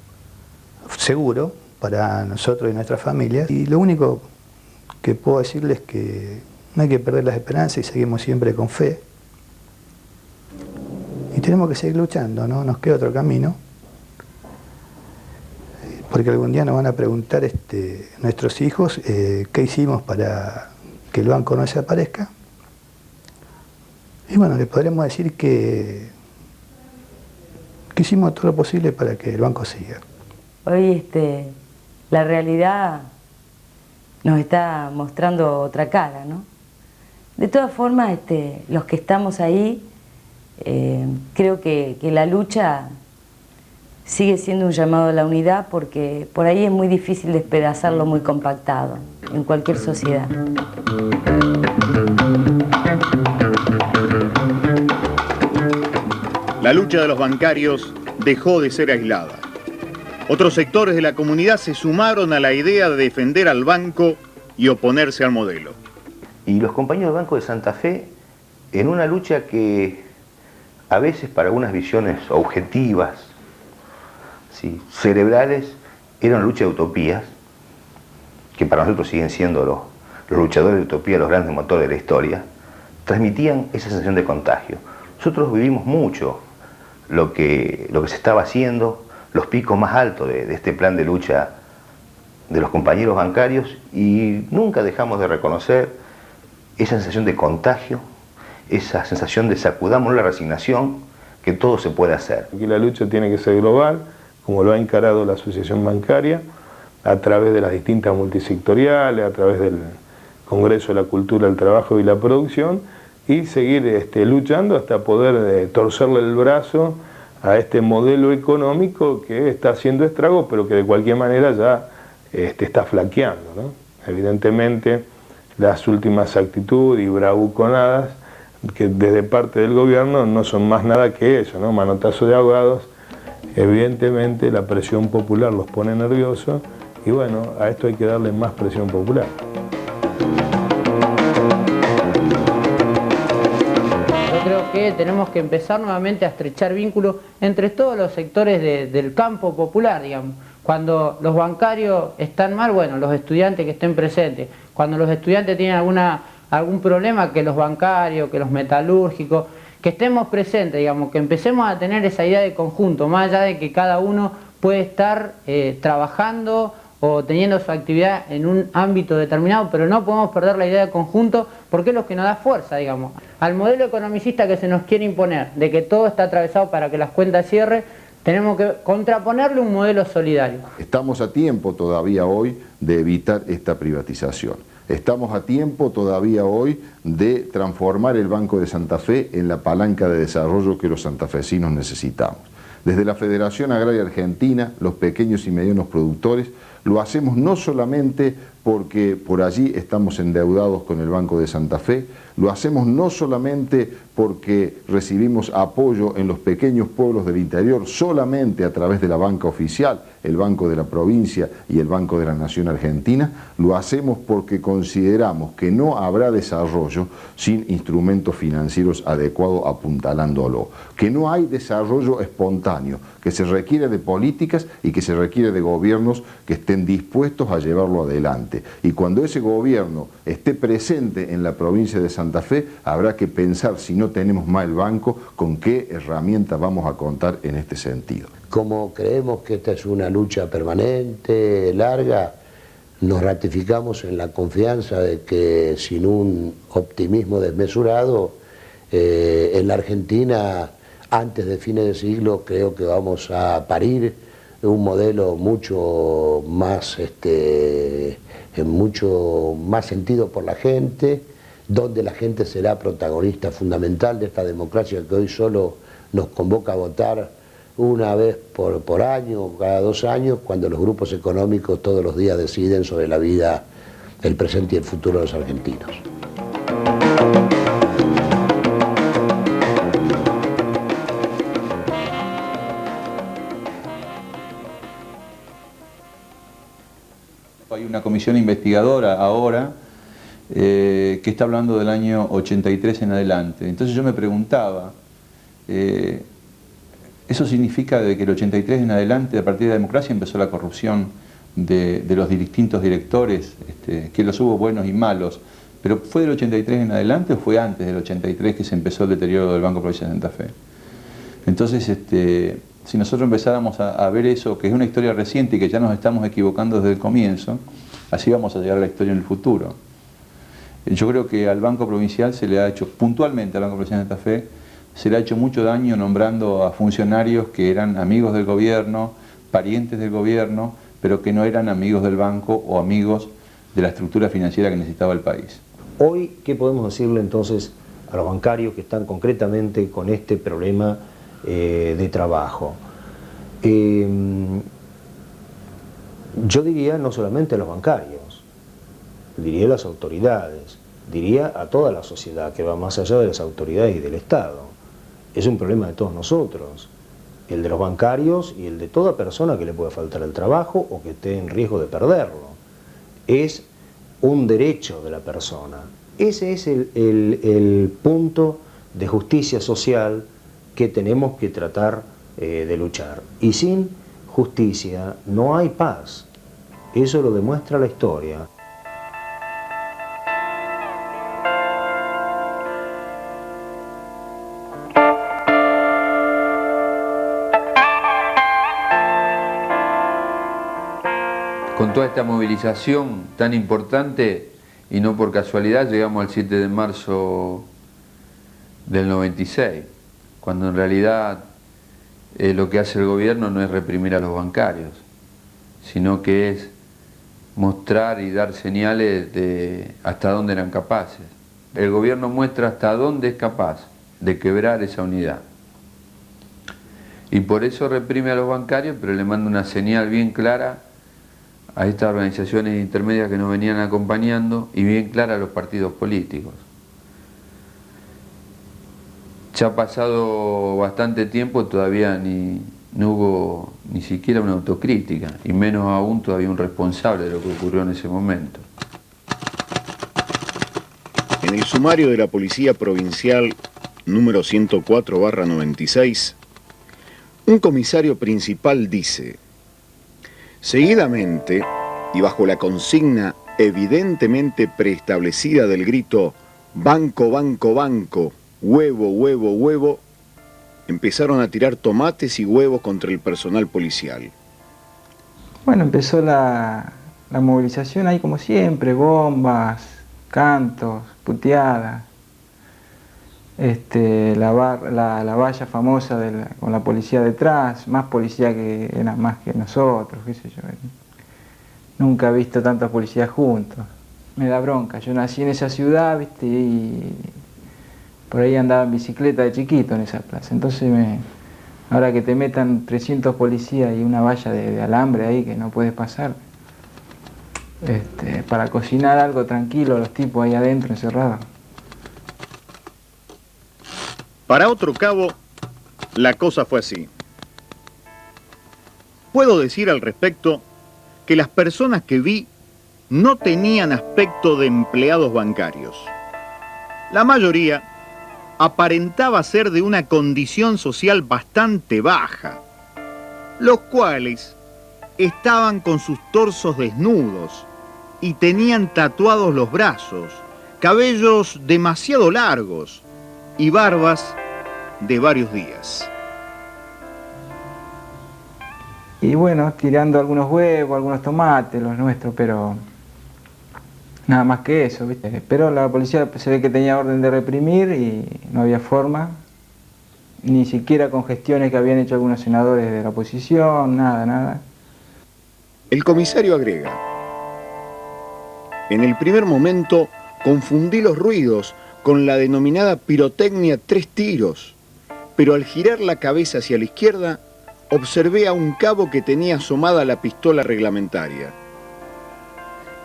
seguro para nosotros y nuestras familias. Y lo único que puedo decirles es que no hay que perder las esperanzas y seguimos siempre con fe. Y tenemos que seguir luchando, ¿no? Nos queda otro camino. Porque algún día nos van a preguntar nuestros hijos qué hicimos para que el banco no desaparezca. Y bueno, les podremos decir que hicimos todo lo posible para que el banco siga. Hoy la realidad nos está mostrando otra cara, ¿no? De todas formas, los que estamos ahí, creo que la lucha sigue siendo un llamado a la unidad, porque por ahí es muy difícil despedazarlo muy compactado en cualquier sociedad. La lucha de los bancarios dejó de ser aislada. Otros sectores de la comunidad se sumaron a la idea de defender al banco y oponerse al modelo. Y los compañeros del Banco de Santa Fe, en una lucha que a veces para algunas visiones objetivas, ¿sí?, cerebrales, era una lucha de utopías, que para nosotros siguen siendo los luchadores de utopía, los grandes motores de la historia, transmitían esa sensación de contagio. Nosotros vivimos mucho lo que se estaba haciendo, los picos más altos de este plan de lucha de los compañeros bancarios, y nunca dejamos de reconocer esa sensación de contagio, esa sensación de sacudamos la resignación, que todo se puede hacer. Aquí la lucha tiene que ser global, como lo ha encarado la Asociación Bancaria, a través de las distintas multisectoriales, a través Congreso de la Cultura, el Trabajo y la Producción, y seguir luchando hasta poder torcerle el brazo a este modelo económico que está haciendo estragos, pero que de cualquier manera ya está flaqueando, ¿no? Evidentemente, las últimas actitudes y bravuconadas que desde parte del gobierno no son más nada que eso, ¿no? Manotazo de ahogados. Evidentemente la presión popular los pone nerviosos y bueno, a esto hay que darle más presión popular. Creo que tenemos que empezar nuevamente a estrechar vínculos entre todos los sectores del campo popular, digamos. Cuando los bancarios están mal, bueno, los estudiantes que estén presentes. Cuando los estudiantes tienen algún problema, que los bancarios, que los metalúrgicos, que estemos presentes, digamos, que empecemos a tener esa idea de conjunto, más allá de que cada uno puede estar trabajando o teniendo su actividad en un ámbito determinado, pero no podemos perder la idea de conjunto porque es lo que nos da fuerza, digamos. Al modelo economicista que se nos quiere imponer, de que todo está atravesado para que las cuentas cierren, tenemos que contraponerle un modelo solidario. Estamos a tiempo todavía hoy de evitar esta privatización. Estamos a tiempo todavía hoy de transformar el Banco de Santa Fe en la palanca de desarrollo que los santafesinos necesitamos. Desde la Federación Agraria Argentina, los pequeños y medianos productores, lo hacemos no solamente porque por allí estamos endeudados con el Banco de Santa Fe, lo hacemos no solamente porque recibimos apoyo en los pequeños pueblos del interior solamente a través de la banca oficial, el Banco de la Provincia y el Banco de la Nación Argentina, lo hacemos porque consideramos que no habrá desarrollo sin instrumentos financieros adecuados apuntalándolo, que no hay desarrollo espontáneo, que se requiere de políticas y que se requiere de gobiernos que estén dispuestos a llevarlo adelante. Y cuando ese gobierno esté presente en la provincia de Santa Fe, habrá que pensar, si no tenemos más el banco, con qué herramientas vamos a contar en este sentido. Como creemos que esta es una lucha permanente, larga, nos ratificamos en la confianza de que sin un optimismo desmesurado, en la Argentina, antes de fines de siglo, creo que vamos a parir un modelo mucho más sentido por la gente, donde la gente será protagonista fundamental de esta democracia que hoy solo nos convoca a votar una vez por año, cada 2 años, cuando los grupos económicos todos los días deciden sobre la vida, el presente y el futuro de los argentinos. Hay una comisión investigadora ahora que está hablando del año 83 en adelante. Entonces yo me preguntaba, ¿eso significa de que el 83 en adelante, a partir de la democracia, empezó la corrupción de los distintos directores, que los hubo buenos y malos? ¿Pero fue del 83 en adelante o fue antes del 83 que se empezó el deterioro del Banco Provincial de Santa Fe? Entonces, si nosotros empezáramos a ver eso, que es una historia reciente y que ya nos estamos equivocando desde el comienzo, así vamos a llegar a la historia en el futuro. Yo creo que al Banco Provincial se le ha hecho, puntualmente al Banco Provincial de Santa Fe, se le ha hecho mucho daño nombrando a funcionarios que eran amigos del gobierno, parientes del gobierno, pero que no eran amigos del banco o amigos de la estructura financiera que necesitaba el país. Hoy, ¿qué podemos decirle entonces a los bancarios que están concretamente con este problema de trabajo? Yo diría no solamente a los bancarios, diría a las autoridades, diría a toda la sociedad que va más allá de las autoridades y del Estado. Es un problema de todos nosotros, el de los bancarios y el de toda persona que le pueda faltar el trabajo o que esté en riesgo de perderlo. Es un derecho de la persona. Ese es el punto de justicia social que tenemos que tratar de luchar. Y sin justicia no hay paz. Eso lo demuestra la historia. Con toda esta movilización tan importante, y no por casualidad, llegamos al 7 de marzo del 96, cuando en realidad lo que hace el gobierno no es reprimir a los bancarios, sino que es mostrar y dar señales de hasta dónde eran capaces. El gobierno muestra hasta dónde es capaz de quebrar esa unidad. Y por eso reprime a los bancarios, pero le manda una señal bien clara a estas organizaciones intermedias que nos venían acompañando y bien clara a los partidos políticos. Ya ha pasado bastante tiempo, todavía no hubo ni siquiera una autocrítica, y menos aún todavía un responsable de lo que ocurrió en ese momento. En el sumario de la Policía Provincial número 104/96, un comisario principal dice: seguidamente, y bajo la consigna evidentemente preestablecida del grito "banco, banco, banco, huevo, huevo, huevo", empezaron a tirar tomates y huevos contra el personal policial. Bueno, empezó la movilización ahí como siempre, bombas, cantos, puteadas, la valla famosa con la policía detrás, más policía que eran más que nosotros, qué sé yo. Nunca he visto tantas policías juntos. Me da bronca, yo nací en esa ciudad, ¿viste? Y por ahí andaba en bicicleta de chiquito en esa plaza. Entonces, ahora que te metan 300 policías y una valla de alambre ahí que no puedes pasar, para cocinar algo tranquilo, los tipos ahí adentro encerrados. Para otro cabo, la cosa fue así. Puedo decir al respecto que las personas que vi no tenían aspecto de empleados bancarios. La mayoría aparentaba ser de una condición social bastante baja, los cuales estaban con sus torsos desnudos y tenían tatuados los brazos, cabellos demasiado largos y barbas de varios días. Y bueno, tirando algunos huevos, algunos tomates, los nuestros, pero nada más que eso, ¿viste? Pero la policía se ve que tenía orden de reprimir y no había forma, ni siquiera con gestiones que habían hecho algunos senadores de la oposición, nada. El comisario agrega: en el primer momento confundí los ruidos con la denominada pirotecnia 3 tiros, pero al girar la cabeza hacia la izquierda, observé a un cabo que tenía asomada la pistola reglamentaria.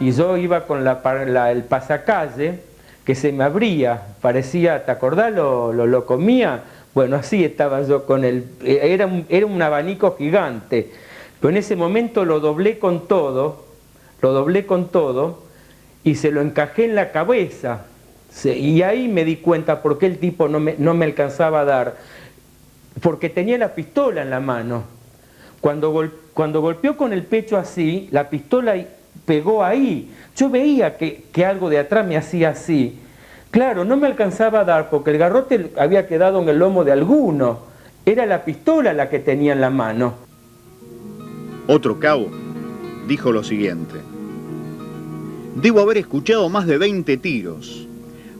Y yo iba con el pasacalle que se me abría, parecía, ¿te acordás? Lo comía. Bueno, así estaba yo con era un abanico gigante, pero en ese momento lo doblé con todo y se lo encajé en la cabeza. Y ahí me di cuenta por qué el tipo no me alcanzaba a dar, porque tenía la pistola en la mano. Cuando golpeó con el pecho así, la pistola pegó ahí. Yo veía que algo de atrás me hacía así. Claro, no me alcanzaba a dar porque el garrote había quedado en el lomo de alguno. Era la pistola la que tenía en la mano. Otro cabo dijo lo siguiente: debo haber escuchado más de 20 tiros.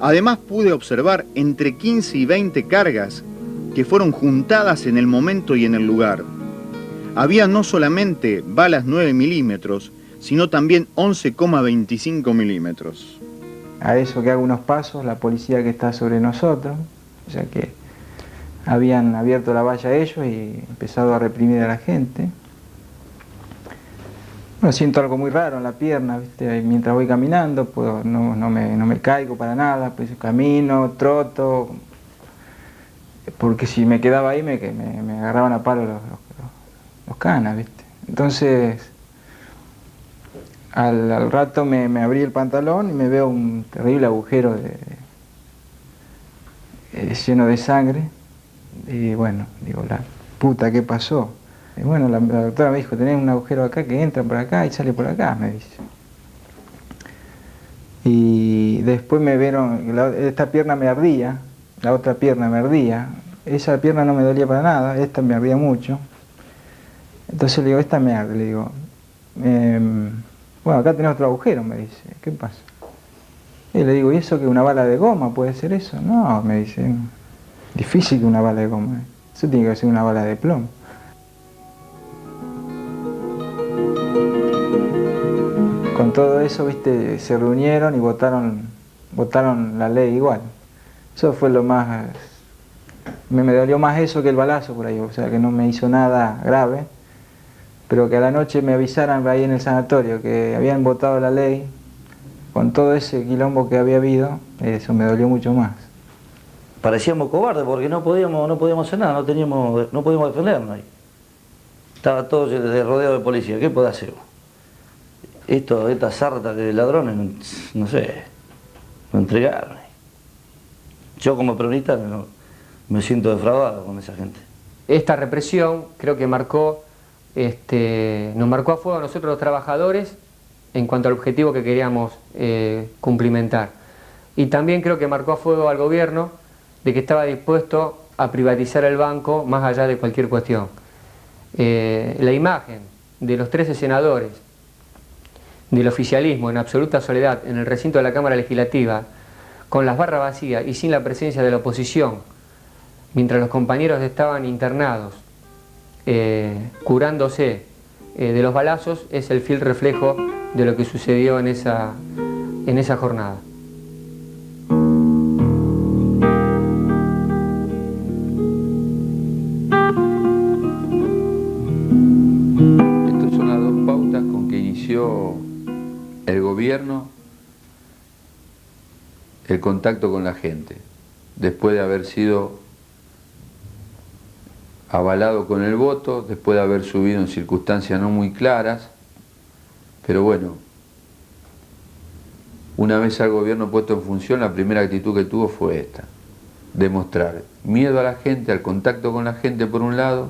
Además pude observar entre 15 y 20 cargas que fueron juntadas en el momento y en el lugar. Había no solamente balas 9 milímetros, sino también 11,25 milímetros. A eso que hago unos pasos, la policía que está sobre nosotros, o sea que habían abierto la valla ellos y empezado a reprimir a la gente. Bueno, siento algo muy raro en la pierna, ¿viste? Mientras voy caminando, pues no me caigo para nada, pues camino, troto, porque si me quedaba ahí me agarraban a palo los canas, ¿viste? Entonces, al rato me abrí el pantalón y me veo un terrible agujero lleno de sangre, y bueno, digo, la puta, ¿qué pasó? Y bueno, la doctora me dijo, tenés un agujero acá que entra por acá y sale por acá, me dice. Y después me vieron, esta pierna me ardía, la otra pierna me ardía, esa pierna no me dolía para nada, esta me ardía mucho. Entonces le digo, esta me arde, le digo, bueno, acá tenés otro agujero, me dice, ¿qué pasa? Y le digo, ¿y eso que una bala de goma puede ser eso? No, me dice, difícil que una bala de goma, eso tiene que ser una bala de plomo. todo eso, viste, se reunieron y votaron la ley igual. Eso fue lo más... Me dolió más eso que el balazo por ahí, o sea, que no me hizo nada grave, pero que a la noche me avisaran ahí en el sanatorio que habían votado la ley, con todo ese quilombo que había habido, eso me dolió mucho más. Parecíamos cobardes porque no podíamos hacer nada, no podíamos defendernos ahí. Estaba todo rodeado de policía, ¿qué puede hacer? Esta sarta de ladrones, no sé, lo entregaron. Yo como peronista me siento defraudado con esa gente. Esta represión creo que nos marcó a fuego a nosotros los trabajadores en cuanto al objetivo que queríamos cumplimentar. Y también creo que marcó a fuego al gobierno de que estaba dispuesto a privatizar el banco más allá de cualquier cuestión. La imagen de los 13 senadores del oficialismo en absoluta soledad en el recinto de la Cámara Legislativa, con las barras vacías y sin la presencia de la oposición, mientras los compañeros estaban internados, curándose de los balazos, es el fiel reflejo de lo que sucedió en esa jornada. Estas son las dos pautas con que inició el gobierno el contacto con la gente, después de haber sido avalado con el voto, después de haber subido en circunstancias no muy claras, pero bueno, una vez al gobierno puesto en función, la primera actitud que tuvo fue esta, demostrar miedo a la gente, al contacto con la gente por un lado,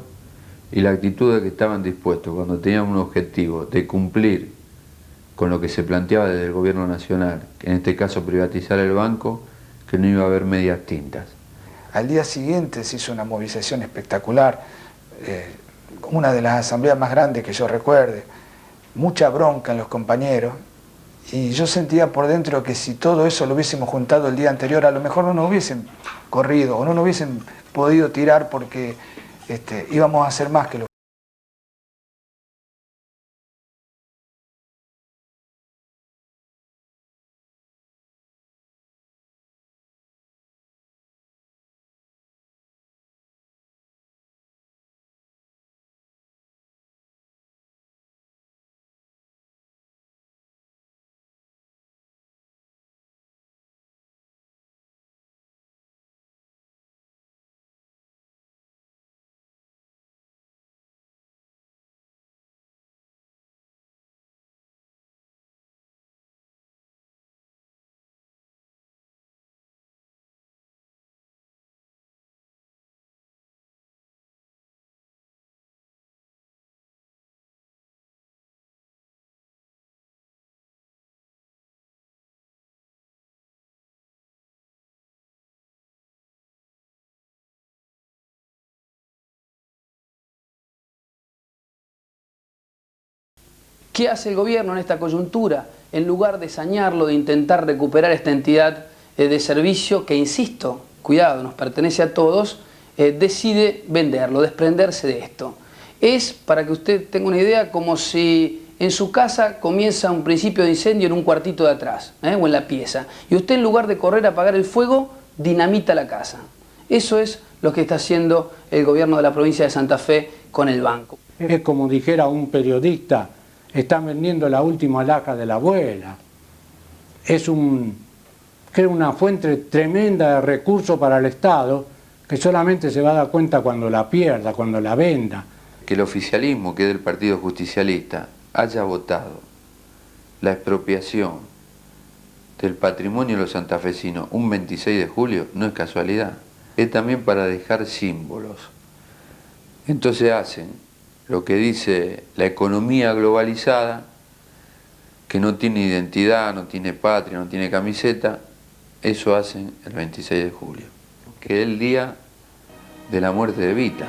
y la actitud de que estaban dispuestos, cuando tenían un objetivo de cumplir con lo que se planteaba desde el gobierno nacional, en este caso privatizar el banco, que no iba a haber medias tintas. Al día siguiente se hizo una movilización espectacular, una de las asambleas más grandes que yo recuerde, mucha bronca en los compañeros, y yo sentía por dentro que si todo eso lo hubiésemos juntado el día anterior, a lo mejor no nos hubiesen corrido o no nos hubiesen podido tirar porque íbamos a hacer más que lo ¿Qué hace el gobierno en esta coyuntura? En lugar de sanearlo, de intentar recuperar esta entidad de servicio que, insisto, cuidado, nos pertenece a todos, decide venderlo, desprenderse de esto. Es, para que usted tenga una idea, como si en su casa comienza un principio de incendio en un cuartito de atrás, o en la pieza, y usted en lugar de correr a apagar el fuego, dinamita la casa. Eso es lo que está haciendo el gobierno de la provincia de Santa Fe con el banco. Es como dijera un periodista, están vendiendo la última laca de la abuela. Es creo una fuente tremenda de recursos para el Estado que solamente se va a dar cuenta cuando la pierda, cuando la venda. Que el oficialismo, que es del Partido Justicialista, haya votado la expropiación del patrimonio de los santafesinos un 26 de julio no es casualidad, es también para dejar símbolos. Entonces hacen lo que dice la economía globalizada, que no tiene identidad, no tiene patria, no tiene camiseta, eso hacen el 26 de julio, que es el día de la muerte de Evita.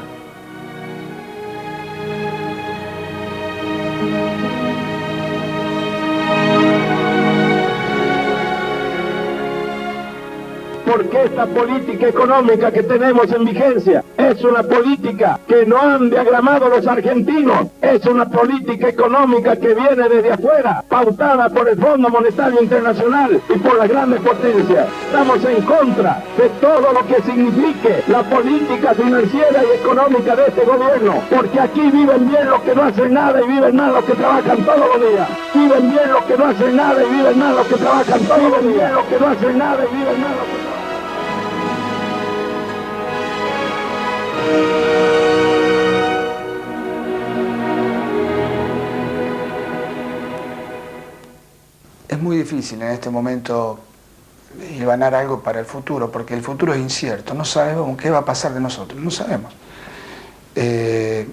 porque esta política económica que tenemos en vigencia es una política que no han diagramado los argentinos, es una política económica que viene desde afuera, pautada por el Fondo Monetario Internacional y por las grandes potencias. Estamos en contra de todo lo que signifique la política financiera y económica de este gobierno, porque aquí viven bien los que no hacen nada y viven mal los que trabajan todos los días. Viven bien los que no hacen nada y viven mal los que trabajan todos los días. Los que no hacen nada y viven mal los que trabajan. Es muy difícil en este momento hilvanar algo para el futuro, porque el futuro es incierto, no sabemos qué va a pasar de nosotros, no sabemos. Es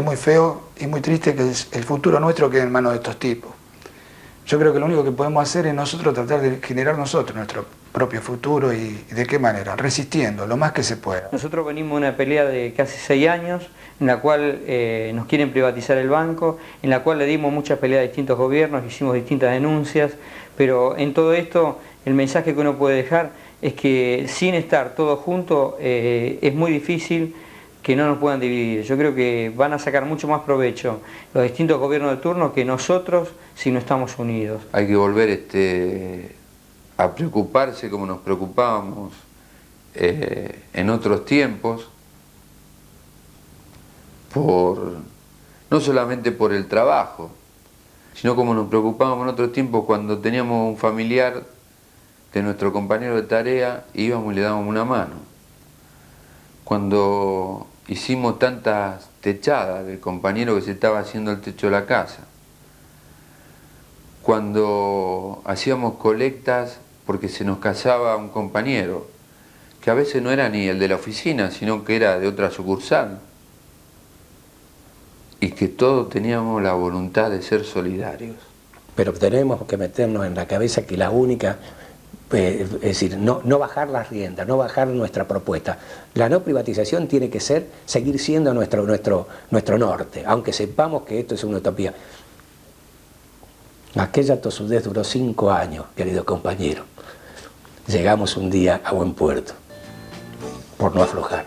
muy feo y muy triste que el futuro nuestro quede en manos de estos tipos. Yo creo que lo único que podemos hacer es nosotros tratar de generar nosotros nuestro propio futuro y de qué manera, resistiendo lo más que se pueda. Nosotros venimos de una pelea de casi 6 años en la cual nos quieren privatizar el banco, en la cual le dimos muchas peleas a distintos gobiernos, hicimos distintas denuncias, pero en todo esto el mensaje que uno puede dejar es que sin estar todos juntos es muy difícil que no nos puedan dividir. Yo creo que van a sacar mucho más provecho los distintos gobiernos de turno que nosotros si no estamos unidos. Hay que volver a preocuparse como nos preocupábamos en otros tiempos, no solamente por el trabajo, sino como nos preocupábamos en otros tiempos cuando teníamos un familiar de nuestro compañero de tarea, íbamos y le dábamos una mano. Cuando hicimos tantas techadas del compañero que se estaba haciendo el techo de la casa, cuando hacíamos colectas porque se nos casaba un compañero, que a veces no era ni el de la oficina, sino que era de otra sucursal, y que todos teníamos la voluntad de ser solidarios. Pero tenemos que meternos en la cabeza que la única, es decir, no bajar las riendas, no bajar nuestra propuesta. La no privatización tiene que seguir siendo nuestro norte, aunque sepamos que esto es una utopía. Aquella tosudez duró 5 años, querido compañero. Llegamos un día a buen puerto, por no aflojar.